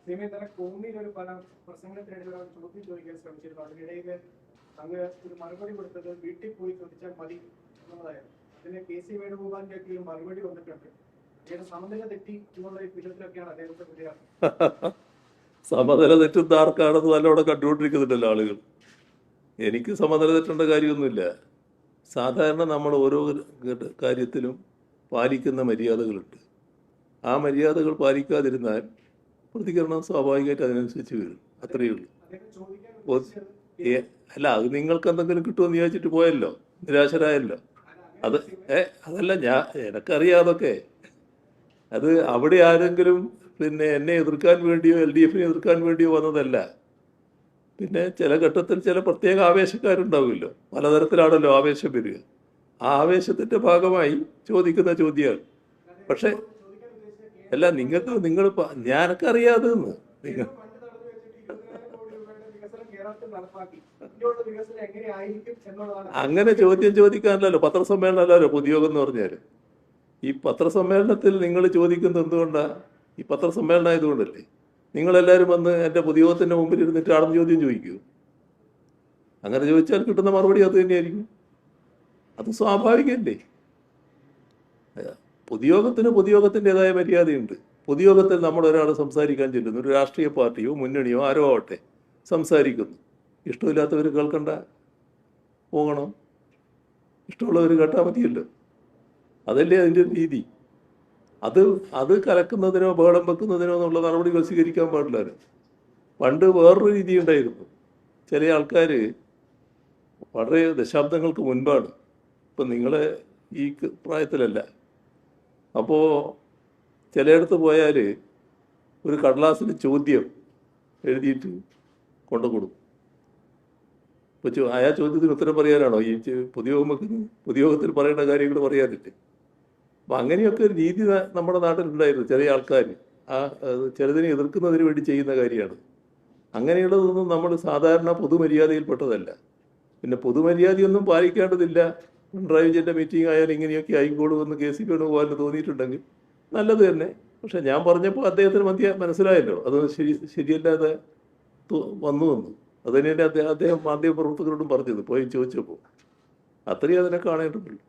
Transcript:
Cinema കോന്നിയിൽ ഒരു പല പ്രസംഗത്തിനിടയിൽ ഒരാൾ ചോദ്യം ചോദിക്കാൻ ശ്രമിച്ചിരുന്നു. അതിനിടയിൽ അങ്ങ് ഒരു മറുപടി കൊടുത്തത് വീട്ടിൽ പോയി ചോദിച്ചാൽ മതി എന്നുള്ളതായിരുന്നു. അതിന് കെ സി വേണുഗോപാലിന്റെ ഒക്കെ ഒരു മറുപടി വന്നിട്ടുണ്ട്. അദ്ദേഹം സമനില തെറ്റി എന്നുള്ള വിധത്തിലൊക്കെയാണ് അദ്ദേഹത്തെ വിലയിരുത്തുന്നത്. സമനില തെറ്റുന്ന ആർക്കാണെന്ന് നല്ലോണം കണ്ടുകൊണ്ടിരിക്കുന്നുണ്ടല്ലോ ആളുകൾ. എനിക്ക് സമനില തെറ്റേണ്ട കാര്യമൊന്നുമില്ല. സാധാരണ നമ്മൾ ഓരോ കാര്യത്തിലും പാലിക്കുന്ന മര്യാദകളുണ്ട്. ആ മര്യാദകൾ പാലിക്കാതിരുന്നാൽ പ്രതികരണം സ്വാഭാവികമായിട്ട് അതിനനുസരിച്ച് വരും. അത്രയേ ഉള്ളൂ. അല്ല, അത് നിങ്ങൾക്ക് എന്തെങ്കിലും കിട്ടുമെന്ന് വിചാരിച്ചിട്ട് പോയല്ലോ, നിരാശരായല്ലോ. അത് അതല്ല, എനക്കറിയാം അതൊക്കെ. അത് അവിടെ ആരെങ്കിലും പിന്നെ എന്നെ എതിർക്കാൻ വേണ്ടിയോ LDF എതിർക്കാൻ വേണ്ടിയോ വന്നതല്ല. പിന്നെ ചില ഘട്ടത്തിൽ ചില പ്രത്യേക ആവേശക്കാരുണ്ടാവുമല്ലോ, പലതരത്തിലാണല്ലോ ആവേശം വരിക. ആ ആവേശത്തിൻ്റെ ഭാഗമായി ചോദിക്കുന്ന ചോദ്യമാണ്. പക്ഷെ അല്ല, നിങ്ങൾ ഞാനൊക്കറിയാതെന്ന് നിങ്ങൾ അങ്ങനെ ചോദ്യം ചോദിക്കാനല്ലോ പത്രസമ്മേളനമല്ലോ പൊതുയോഗം എന്ന് പറഞ്ഞാൽ. ഈ പത്രസമ്മേളനത്തിൽ നിങ്ങൾ ചോദിക്കുന്നത് എന്തുകൊണ്ടാണ്? ഈ പത്രസമ്മേളനം ആയതുകൊണ്ടല്ലേ. നിങ്ങളെല്ലാവരും വന്ന് എൻ്റെ പൊതുയോഗത്തിൻ്റെ മുമ്പിൽ ഇരുന്നിട്ട് ആടും ചോദ്യം ചോദിക്കൂ. അങ്ങനെ ചോദിച്ചാൽ കിട്ടുന്ന മറുപടി അത് തന്നെയായിരിക്കും. അത് സ്വാഭാവികമല്ലേ. പൊതുയോഗത്തിൻ്റെതായ മര്യാദയുണ്ട്. പൊതുയോഗത്തിൽ നമ്മളൊരാൾ സംസാരിക്കാൻ ചെല്ലുന്നു, ഒരു രാഷ്ട്രീയ പാർട്ടിയോ മുന്നണിയോ ആരോ ആവട്ടെ സംസാരിക്കുന്നു. ഇഷ്ടമില്ലാത്തവർ കേൾക്കണ്ട, പോകണം. ഇഷ്ടമുള്ളവർ കേട്ടാൽ മതിയല്ലോ. അതല്ലേ അതിൻ്റെ രീതി. അത് കലക്കുന്നതിനോ ബഹളം വെക്കുന്നതിനോ എന്നുള്ള നടപടികൾ സ്വീകരിക്കാൻ പാടില്ല. പണ്ട് വേറൊരു രീതി ഉണ്ടായിരുന്നു. ചില ആൾക്കാർ വളരെ ദശാബ്ദങ്ങൾക്ക് മുൻപാണ്, ഇപ്പം നിങ്ങളെ ഈ പ്രായത്തിലല്ല. അപ്പോൾ ചിലയിടത്ത് പോയാൽ ഒരു കടലാസിൽ ചോദ്യം എഴുതിയിട്ട് കൊണ്ടു കൊടുക്കും. ഇപ്പോൾ ആ ചോദ്യത്തിന് ഉത്തരം പറയാനാണോ ഈ പൊതുയോഗം വെക്കുന്നത്? പൊതുയോഗത്തിൽ പറയേണ്ട കാര്യങ്ങൾ പറയാനില്ലേ? അപ്പം അങ്ങനെയൊക്കെ ഒരു രീതി നമ്മുടെ നാട്ടിലുണ്ടായിരുന്നു. ചില ആൾക്കാർ ചിലതിനെ എതിർക്കുന്നതിന് വേണ്ടി ചെയ്യുന്ന കാര്യമാണ്. അങ്ങനെയുള്ളതൊന്നും നമ്മൾ സാധാരണ പൊതുമര്യാദയിൽപ്പെട്ടതല്ല. പിന്നെ പൊതുമര്യാദയൊന്നും പാലിക്കേണ്ടതില്ല. പിണറായി വിജയൻ്റെ മീറ്റിംഗ് ആയാലും ഇങ്ങനെയൊക്കെ ആയിക്കോളുമെന്ന് KC വേണുഗോപാലിന് തോന്നിയിട്ടുണ്ടെങ്കിൽ നല്ലത് തന്നെ. പക്ഷെ ഞാൻ പറഞ്ഞപ്പോൾ അദ്ദേഹത്തിന് മനസ്സിലായല്ലോ അത് ശരിയല്ലാതെ വന്നു. അത് തന്നെയല്ലേ അദ്ദേഹം മാധ്യമപ്രവർത്തകരോടും പറഞ്ഞത് പോയി ചോദിച്ചപ്പോൾ. അത്രയും അതിനെ കാണേണ്ടതുള്ളൂ.